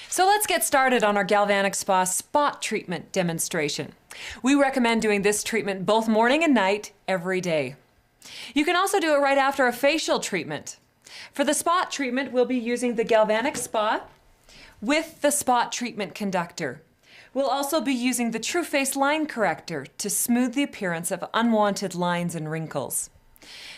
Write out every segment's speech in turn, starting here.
So let's get started on our Galvanic Spa spot treatment demonstration. We recommend doing this treatment both morning and night every day. You can also do it right after a facial treatment. For the spot treatment, we'll be using the Galvanic Spa with the spot treatment conductor. We'll also be using the True Face line corrector to smooth the appearance of unwanted lines and wrinkles.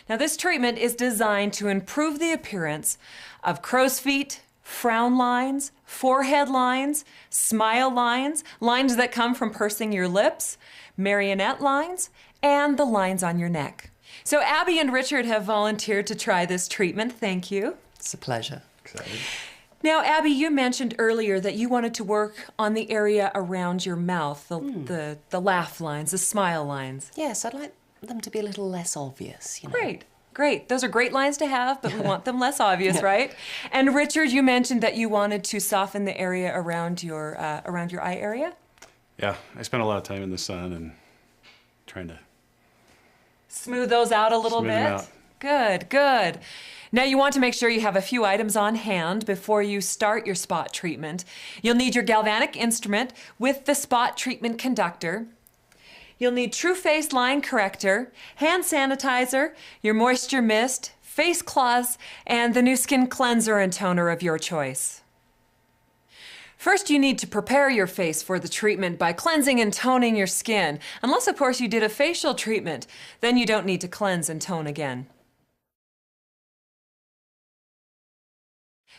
Now, this treatment is designed to improve the appearance of crow's feet, frown lines, forehead lines, smile lines, lines that come from pursing your lips, marionette lines, and the lines on your neck. So Abby and Richard have volunteered to try this treatment. Thank you. It's a pleasure. Excited. Now, Abby, you mentioned earlier that you wanted to work on the area around your mouth, the laugh lines, the smile lines. Yes, I'd like them to be a little less obvious, you know. Great. Great. Those are great lines to have, but we want them less obvious, right? And Richard, you mentioned that you wanted to soften the area around your eye area? Yeah, I spent a lot of time in the sun and trying to smooth those out a little smooth bit? them out. Good, good. Now you want to make sure you have a few items on hand before you start your spot treatment. You'll need your galvanic instrument with the spot treatment conductor. You'll need True Face line corrector, hand sanitizer, your moisture mist, face cloths, and the Nuskin cleanser and toner of your choice. First, you need to prepare your face for the treatment by cleansing and toning your skin. Unless, of course, you did a facial treatment, then you don't need to cleanse and tone again.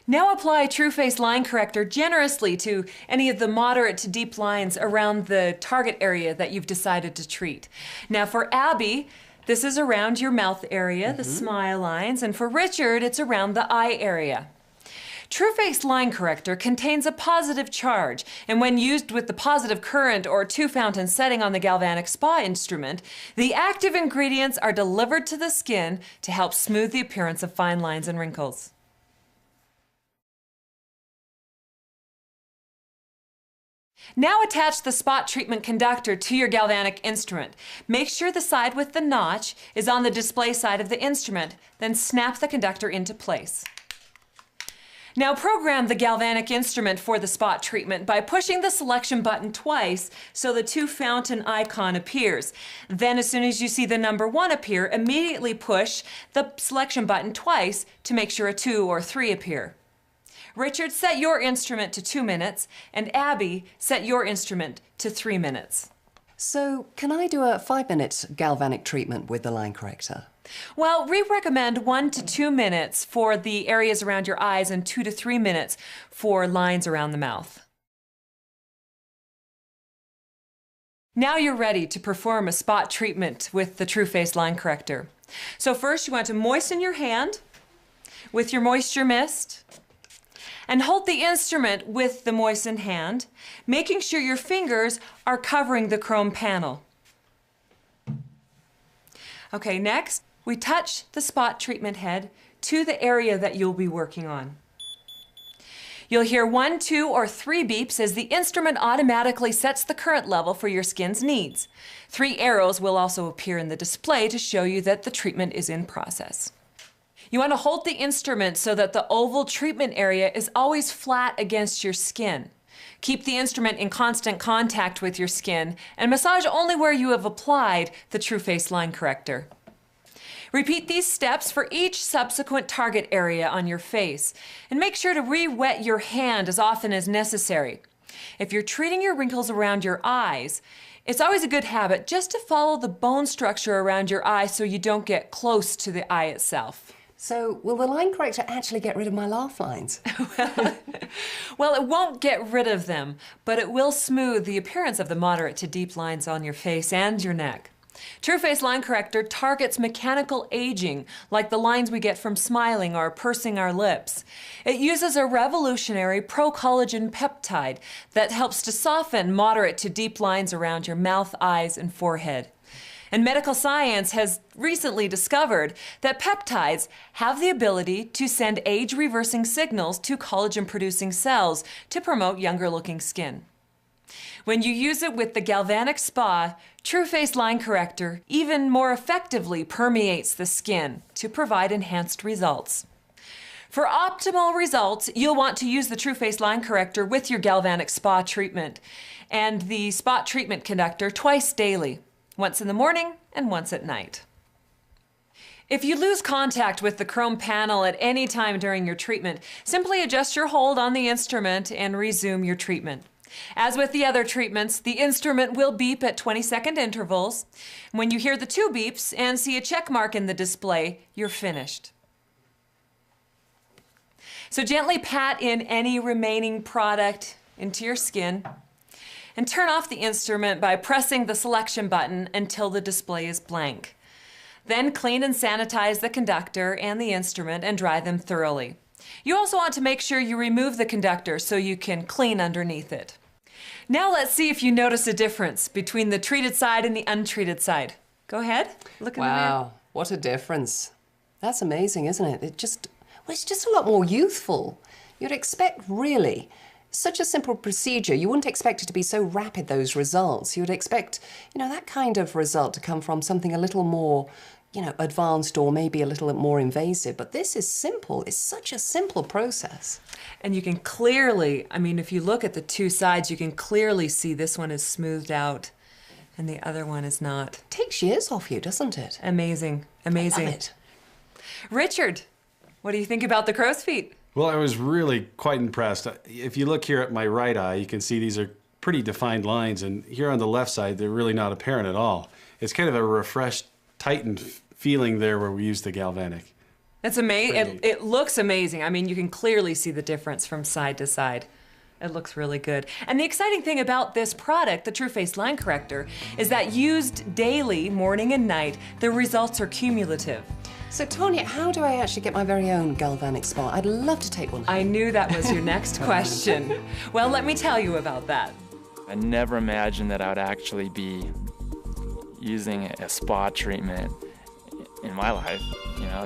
Now apply True Face line corrector generously to any of the moderate to deep lines around the target area that you've decided to treat. Now for Abby, this is around your mouth area, the smile lines, and for Richard, it's around the eye area. True Face line corrector contains a positive charge, and when used with the positive current or two-fountain setting on the Galvanic Spa instrument, the active ingredients are delivered to the skin to help smooth the appearance of fine lines and wrinkles. Now attach the spot treatment conductor to your galvanic instrument. Make sure the side with the notch is on the display side of the instrument, then snap the conductor into place. Now program the galvanic instrument for the spot treatment by pushing the selection button twice so the two-fountain icon appears. Then as soon as you see the number 1 appear, immediately push the selection button twice to make sure a 2 or 3 appear. Richard, set your instrument to 2 minutes, and Abby, set your instrument to 3 minutes. So, can I do a 5-minute galvanic treatment with the line corrector? Well, we recommend 1 to 2 minutes for the areas around your eyes and 2 to 3 minutes for lines around the mouth. Now you're ready to perform a spot treatment with the True Face line corrector. So first you want to moisten your hand with your moisture mist, and hold the instrument with the moistened hand, making sure your fingers are covering the chrome panel. Okay, next, we touch the spot treatment head to the area that you'll be working on. You'll hear 1, 2, or 3 beeps as the instrument automatically sets the current level for your skin's needs. 3 arrows will also appear in the display to show you that the treatment is in process. You want to hold the instrument so that the oval treatment area is always flat against your skin. Keep the instrument in constant contact with your skin and massage only where you have applied the True Face line corrector. Repeat these steps for each subsequent target area on your face, and make sure to re-wet your hand as often as necessary. If you're treating your wrinkles around your eyes, it's always a good habit just to follow the bone structure around your eye so you don't get close to the eye itself. So, will the line corrector actually get rid of my laugh lines? Well, it won't get rid of them, but it will smooth the appearance of the moderate to deep lines on your face and your neck. True Face line corrector targets mechanical aging, like the lines we get from smiling or pursing our lips. It uses a revolutionary pro-collagen peptide that helps to soften moderate to deep lines around your mouth, eyes, and forehead. And medical science has recently discovered that peptides have the ability to send age-reversing signals to collagen-producing cells to promote younger-looking skin. When you use it with the Galvanic Spa, True Face line corrector even more effectively permeates the skin to provide enhanced results. For optimal results, you'll want to use the True Face line corrector with your Galvanic spa treatment and the spot treatment conductor twice daily, once in the morning and once at night. If you lose contact with the chrome panel at any time during your treatment, simply adjust your hold on the instrument and resume your treatment. As with the other treatments, the instrument will beep at 20-second intervals. When you hear the 2 beeps and see a check mark in the display, you're finished. So gently pat in any remaining product into your skin and turn off the instrument by pressing the selection button until the display is blank. Then clean and sanitize the conductor and the instrument and dry them thoroughly. You also want to make sure you remove the conductor so you can clean underneath it. Now let's see if you notice a difference between the treated side and the untreated side. Go ahead, look in the mirror. Wow, what a difference. That's amazing, isn't it? It's just a lot more youthful. You'd expect, really, such a simple procedure, you wouldn't expect it to be so rapid, those results. You would expect, that kind of result to come from something a little more, advanced or maybe a little more invasive. But this is simple. It's such a simple process. And you can clearly, if you look at the 2 sides, you can clearly see this one is smoothed out and the other one is not. Takes years off you, doesn't it? Amazing, amazing. I love it. Richard, what do you think about the crow's feet? Well, I was really quite impressed. If you look here at my right eye, you can see these are pretty defined lines, and here on the left side, they're really not apparent at all. It's kind of a refreshed, tightened feeling there where we use the Galvanic. That's amazing. It looks amazing. You can clearly see the difference from side to side. It looks really good. And the exciting thing about this product, the True Face line corrector, is that used daily, morning and night, the results are cumulative. So, Tonya, how do I actually get my very own Galvanic spa? I'd love to take one. I knew that was your next question. Well, let me tell you about that. I never imagined that I would actually be using a spa treatment in my life.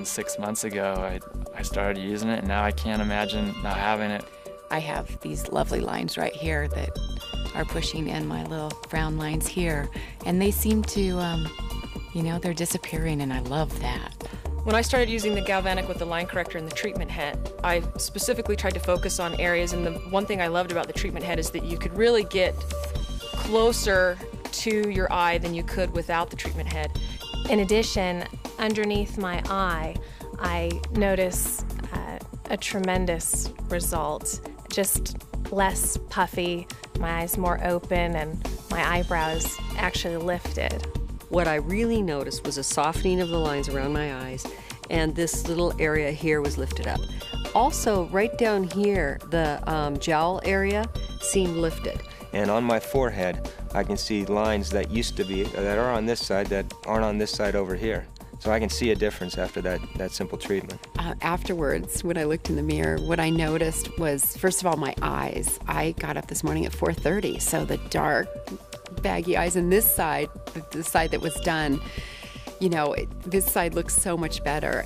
6 months ago, I started using it, and now I can't imagine not having it. I have these lovely lines right here that are pushing in my little frown lines here, and they seem to, they're disappearing, and I love that. When I started using the Galvanic with the line corrector and the treatment head, I specifically tried to focus on areas, and the one thing I loved about the treatment head is that you could really get closer to your eye than you could without the treatment head. In addition, underneath my eye, I notice a tremendous result. Just less puffy, my eyes more open, and my eyebrows actually lifted. What I really noticed was a softening of the lines around my eyes, and this little area here was lifted up. Also, right down here, the jowl area seemed lifted. And on my forehead, I can see lines that used to be, that are on this side, that aren't on this side over here. So I can see a difference after that simple treatment. Afterwards, when I looked in the mirror, what I noticed was, first of all, my eyes. I got up this morning at 4:30, so the dark, baggy eyes on this side, the side that was done, this side looks so much better.